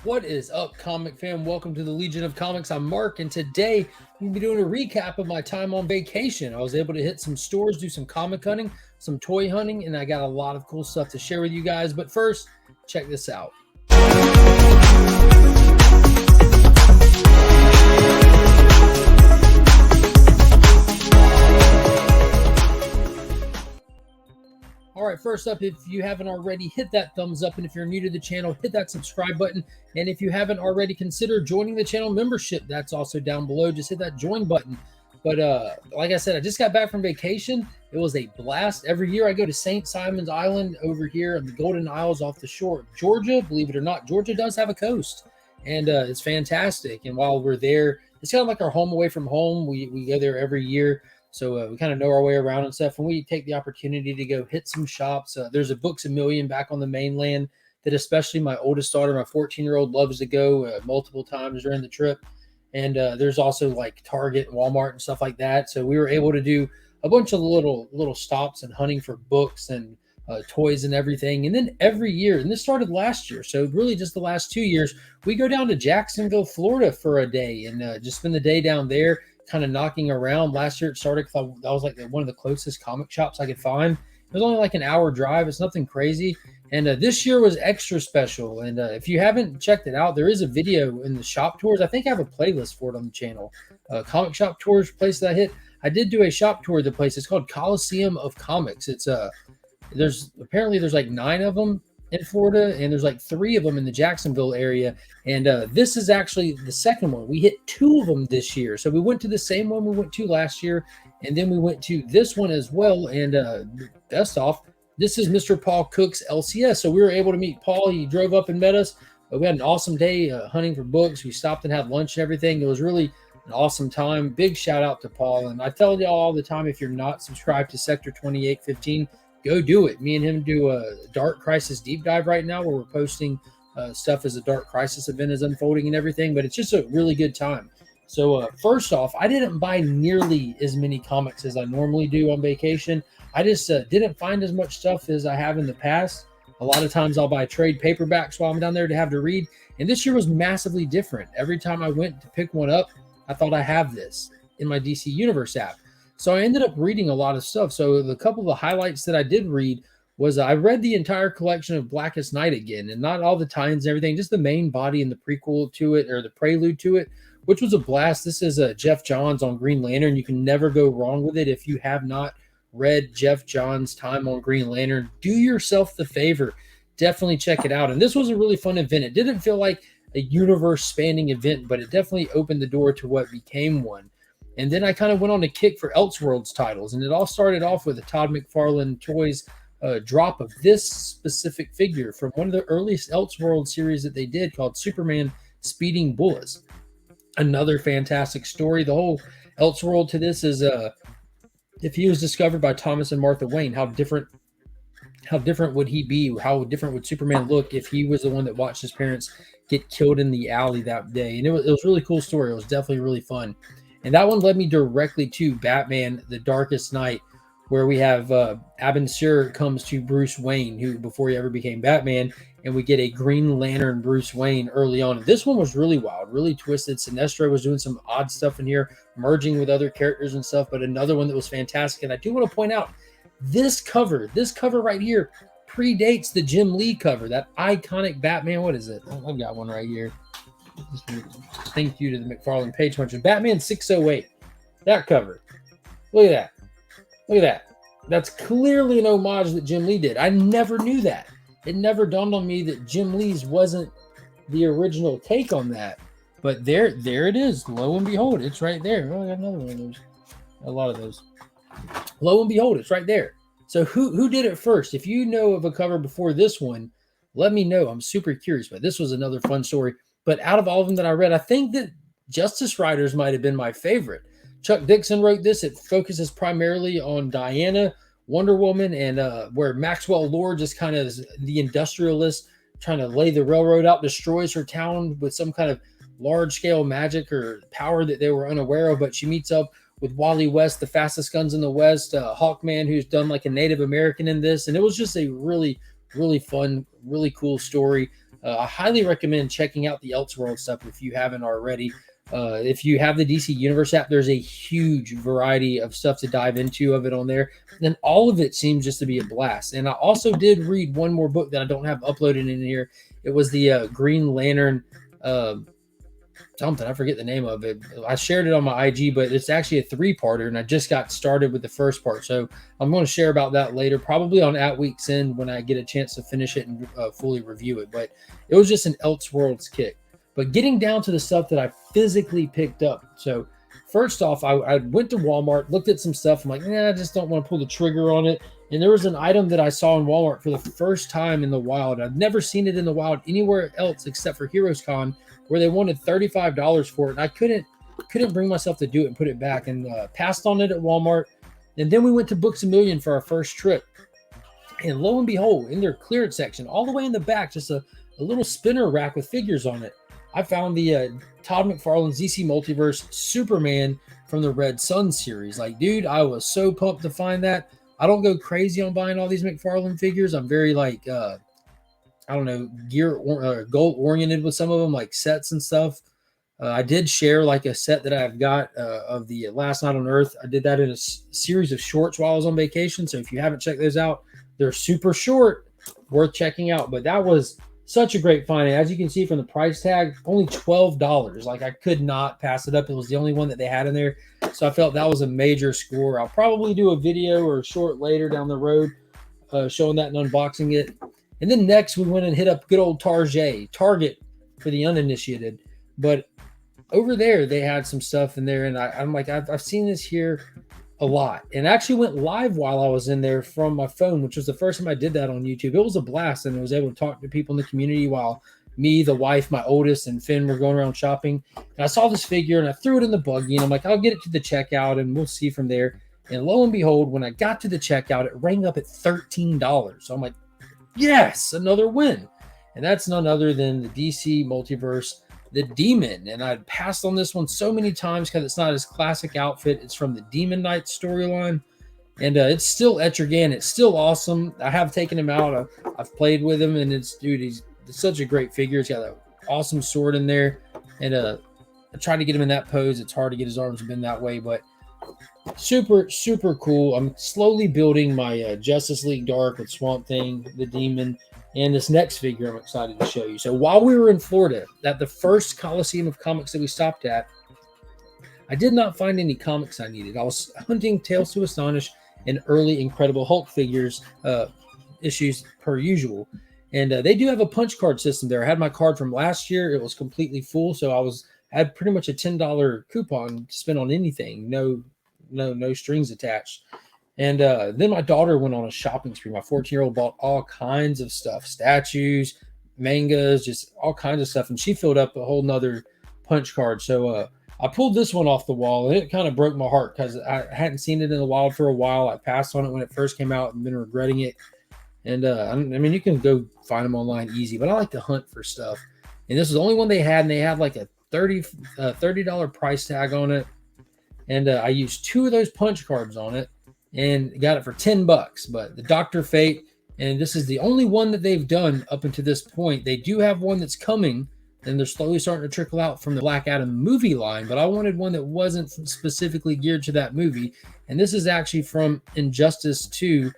What is up, comic fam? Welcome to the Legion of Comics. I'm Mark, and today we'll be doing a recap of my time on vacation. I was able to hit some stores, do some comic hunting, some toy hunting, and I got a lot of cool stuff to share with you guys. But first, check this out. All right, first up, if you haven't already, hit that thumbs up. And if you're new to the channel, hit that subscribe button. And if you haven't already, consider joining the channel membership. That's also down below. Just hit that join button. But like I said, I just got back from vacation. It was a blast. Every year I go to St. Simon's Island over here in the Golden Isles off the shore of Georgia. Believe it or not, Georgia does have a coast. And it's fantastic. And while we're there, it's kind of like our home away from home. We go there every year. So we kind of know our way around and stuff. And we take the opportunity to go hit some shops. There's a Books A Million back on the mainland that especially my oldest daughter, my 14-year-old, loves to go multiple times during the trip. And there's also like Target, Walmart, and stuff like that. So we were able to do a bunch of little stops and hunting for books and toys and everything. And then every year, and this started last year, so really just the last 2 years, we go down to Jacksonville, Florida for a day and just spend the day down there, kind of knocking around. Last year it started because that was like one of the closest comic shops I could find. It was only like an hour drive. It's nothing crazy. And this year was extra special. And if you haven't checked it out, there is a video in the shop tours. I think I have a playlist for it on the channel. Comic shop tours place that I hit. I did do a shop tour of the place. It's called Coliseum of Comics. It's there's like 9 of them in Florida, and there's like 3 of them in the Jacksonville area. And this is actually the second one. We hit 2 of them this year. So we went to the same one we went to last year, and then we went to this one as well. And best off, this is Mr. Paul Cook's LCS. So we were able to meet Paul. He drove up and met us. We had an awesome day hunting for books. We stopped and had lunch and everything. It was really an awesome time. Big shout out to Paul. And I tell y'all all the time, if you're not subscribed to Sector 2815, go do it. Me and him do a Dark Crisis deep dive right now where we're posting stuff as a Dark Crisis event is unfolding and everything, but it's just a really good time. So first off, I didn't buy nearly as many comics as I normally do on vacation. I just didn't find as much stuff as I have in the past. A lot of times I'll buy trade paperbacks while I'm down there to have to read. And this year was massively different. Every time I went to pick one up, I thought I have this in my DC Universe app. So I ended up reading a lot of stuff. So the couple of the highlights that I did read was I read the entire collection of Blackest Night again, and not all the tie-ins and everything, just the main body and the prequel to it, or the prelude to it, which was a blast. This is Jeff Johns on Green Lantern. You can never go wrong with it. If you have not read Jeff Johns' time on Green Lantern, do yourself the favor. Definitely check it out. And this was a really fun event. It didn't feel like a universe-spanning event, but it definitely opened the door to what became one. And then I kind of went on a kick for Elseworlds titles. And it all started off with a Todd McFarlane Toys drop of this specific figure from one of the earliest Elseworlds series that they did called Superman Speeding Bullets. Another fantastic story. The whole Elseworld to this is if he was discovered by Thomas and Martha Wayne, how different would he be? How different would Superman look if he was the one that watched his parents get killed in the alley that day? And it was a really cool story. It was definitely really fun. And that one led me directly to Batman, The Darkest Night, where we have Abin Sur comes to Bruce Wayne, who before he ever became Batman, and we get a Green Lantern Bruce Wayne early on. And this one was really wild, really twisted. Sinestro was doing some odd stuff in here, merging with other characters and stuff, but another one that was fantastic. And I do want to point out, this cover right here predates the Jim Lee cover, that iconic Batman. What is it? I've got one right here. Thank you to the McFarlane Page Puncher. Batman 608. That cover. Look at that. Look at that. That's clearly an homage that Jim Lee did. I never knew that. It never dawned on me that Jim Lee's wasn't the original take on that. But there it is. Lo and behold, it's right there. Oh, I got another one of those. A lot of those. Lo and behold, it's right there. So who did it first? If you know of a cover before this one, let me know. I'm super curious. But this was another fun story. But out of all of them that I read, I think that Justice Riders might have been my favorite. Chuck Dixon wrote this. It focuses primarily on Diana, Wonder Woman, and where Maxwell Lord just kind of is the industrialist trying to lay the railroad out, destroys her town with some kind of large-scale magic or power that they were unaware of. But she meets up with Wally West, the fastest guns in the West, Hawkman, who's done like a Native American in this. And it was just a really, really fun, really cool story. I highly recommend checking out the Elseworld stuff if you haven't already. If you have the DC Universe app, there's a huge variety of stuff to dive into of it on there. And all of it seems just to be a blast. And I also did read one more book that I don't have uploaded in here. It was the Green Lantern something. I forget the name of it. I shared it on my IG, but it's actually a 3-parter, and I just got started with the first part. So I'm going to share about that later, probably on At Week's End when I get a chance to finish it and fully review it. But it was just an Elseworlds kick. But getting down to the stuff that I physically picked up. So first off, I went to Walmart, looked at some stuff. I'm like, I just don't want to pull the trigger on it. And there was an item that I saw in Walmart for the first time in the wild. I've never seen it in the wild anywhere else except for Heroes Con, where they wanted $35 for it. And I couldn't bring myself to do it and put it back, and passed on it at Walmart. And then we went to Books A Million for our first trip. And lo and behold, in their clearance section, all the way in the back, just a little spinner rack with figures on it, I found the Todd McFarlane's DC Multiverse Superman from the Red Sun series. Like, dude, I was so pumped to find that. I don't go crazy on buying all these McFarlane figures. I'm very like, I don't know, goal oriented with some of them, like sets and stuff. I did share like a set that I've got of the Last Night on Earth. I did that in a series of shorts while I was on vacation. So if you haven't checked those out, they're super short, worth checking out. But that was such a great find. As you can see from the price tag, only $12. Like, I could not pass it up. It was the only one that they had in there. So I felt that was a major score. I'll probably do a video or a short later down the road showing that and unboxing it. And then next we went and hit up good old Target for the uninitiated. But over there they had some stuff in there, and I'm like, I've seen this here a lot, and actually went live while I was in there from my phone, which was the first time I did that on YouTube. It was a blast, and I was able to talk to people in the community while me, the wife, my oldest, and Finn were going around shopping. And I saw this figure, and I threw it in the buggy, and I'm like, I'll get it to the checkout, and we'll see from there. And lo and behold, when I got to the checkout, it rang up at $13. So I'm like, yes, another win. And that's none other than the DC Multiverse, the Demon. And I'd passed on this one so many times because it's not his classic outfit. It's from the Demon Knight storyline. And it's still Etrigan. It's still awesome. I have taken him out. I've played with him, and he's such a great figure. He's got an awesome sword in there. And I tried to get him in that pose. It's hard to get his arms bent that way, but super, super cool. I'm slowly building my Justice League Dark with Swamp Thing, the Demon, and this next figure I'm excited to show you. So while we were in Florida, at the first Coliseum of Comics that we stopped at, I did not find any comics I needed. I was hunting Tales to Astonish and early Incredible Hulk figures issues per usual. And they do have a punch card system there. I had my card from last year. It was completely full, so I had pretty much a $10 coupon to spend on anything. No strings attached. And then my daughter went on a shopping spree. My 14-year-old bought all kinds of stuff, statues, mangas, just all kinds of stuff. And she filled up a whole nother punch card. So I pulled this one off the wall, and it kind of broke my heart because I hadn't seen it in the wild for a while. I passed on it when it first came out and been regretting it. And I mean, you can go find them online easy, but I like to hunt for stuff. And this is the only one they had, and they had like a $30 price tag on it. And I used 2 of those punch cards on it and got it for $10. But the Dr. Fate, and this is the only one that they've done up until this point. They do have one that's coming, and they're slowly starting to trickle out from the Black Adam movie line. But I wanted one that wasn't specifically geared to that movie. And this is actually from Injustice 2,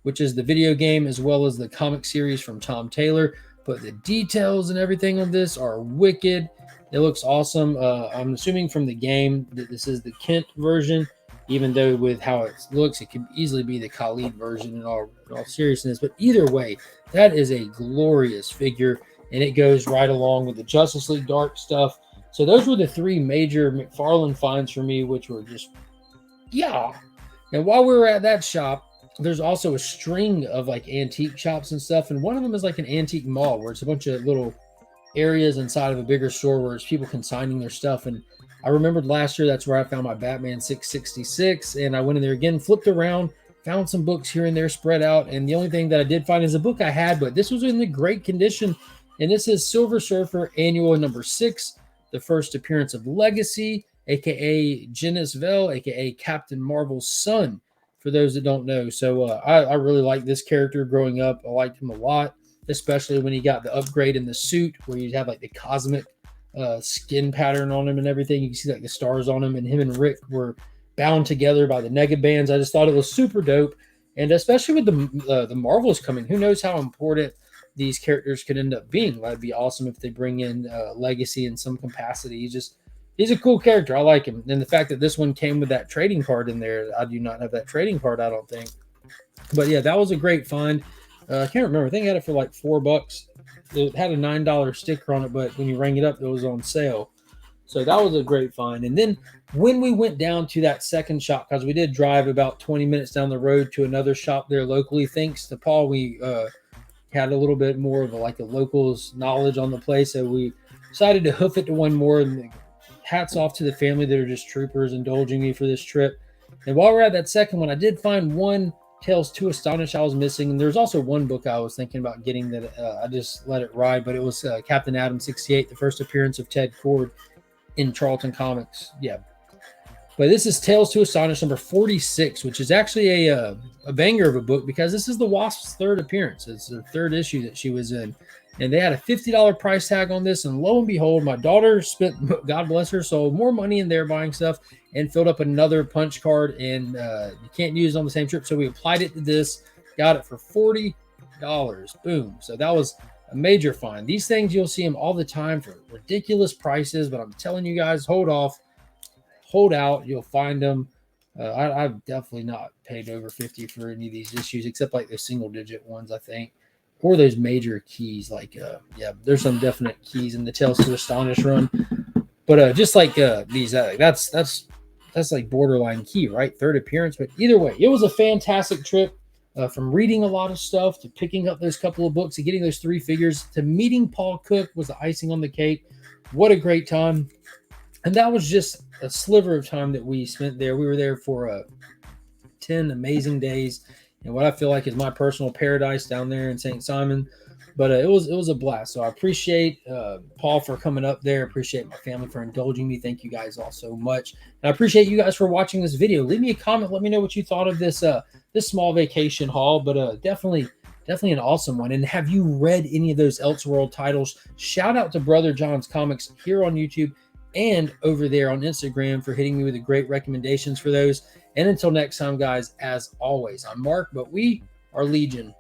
which is the video game as well as the comic series from Tom Taylor. But the details and everything on this are wicked. It looks awesome. I'm assuming from the game that this is the Kent version, even though with how it looks, it could easily be the Khalid version in all seriousness. But either way, that is a glorious figure, and it goes right along with the Justice League Dark stuff. So those were the 3 major McFarlane finds for me, which were just, yeah. And while we were at that shop, there's also a string of like antique shops and stuff. And one of them is like an antique mall where it's a bunch of little areas inside of a bigger store where it's people consigning their stuff. And I remembered last year, that's where I found my Batman 666. And I went in there again, flipped around, found some books here and there spread out. And the only thing that I did find is a book I had, but this was in the great condition. And this is Silver Surfer Annual number 6, the first appearance of Legacy, aka Genis Vell, aka Captain Marvel's son, for those that don't know. So I really liked this character growing up. I liked him a lot. especially when he got the upgrade in the suit where you'd have like the cosmic skin pattern on him and everything. You can see like the stars on him, and him and Rick were bound together by the nega bands. I just thought it was super dope, and especially with the Marvels coming, who knows how important these characters could end up being. That'd be awesome if they bring in Legacy in some capacity. He's a cool character. I like him, and the fact that this one came with that trading card in there, I do not have that trading card, I don't think. But yeah, that was a great find. I can't remember. I think I had it for like $4. It had a $9 sticker on it, but when you rang it up, it was on sale. So that was a great find. And then when we went down to that second shop, because we did drive about 20 minutes down the road to another shop there locally, thanks to Paul, we had a little bit more of a locals knowledge on the place. So we decided to hoof it to one more. And hats off to the family that are just troopers indulging me for this trip. And while we're at that second one, I did find one Tales to Astonish I was missing. And there's also one book I was thinking about getting that I just let it ride, but it was Captain Atom 68, the first appearance of Ted Kord in Charlton Comics. Yeah. But this is Tales to Astonish number 46, which is actually a banger of a book because this is the Wasp's third appearance. It's the third issue that she was in. And they had a $50 price tag on this. And lo and behold, my daughter spent, God bless her soul, more money in there buying stuff and filled up another punch card. And you can't use it on the same trip. So we applied it to this, got it for $40. Boom. So that was a major find. These things, you'll see them all the time for ridiculous prices. But I'm telling you guys, hold off. Hold out. You'll find them. I've definitely not paid over 50 for any of these issues, except like the single digit ones, I think. Or those major keys, yeah, there's some definite keys in the Tales to Astonish run, but just like these, that's like borderline key, right? Third appearance, but either way, it was a fantastic trip. From reading a lot of stuff to picking up those couple of books to getting those 3 figures to meeting Paul Cook was the icing on the cake. What a great time! And that was just a sliver of time that we spent there. We were there for 10 amazing days. And what I feel like is my personal paradise down there in St. Simon. But it was a blast. So I appreciate Paul for coming up there. Appreciate my family for indulging me. Thank you guys all so much. And I appreciate you guys for watching this video. Leave me a comment. Let me know what you thought of this this small vacation haul. But definitely an awesome one. And have you read any of those Elseworld titles? Shout out to Brother John's Comics here on YouTube and over there on Instagram for hitting me with the great recommendations for those. And until next time, guys, as always, I'm Mark, but we are Legion.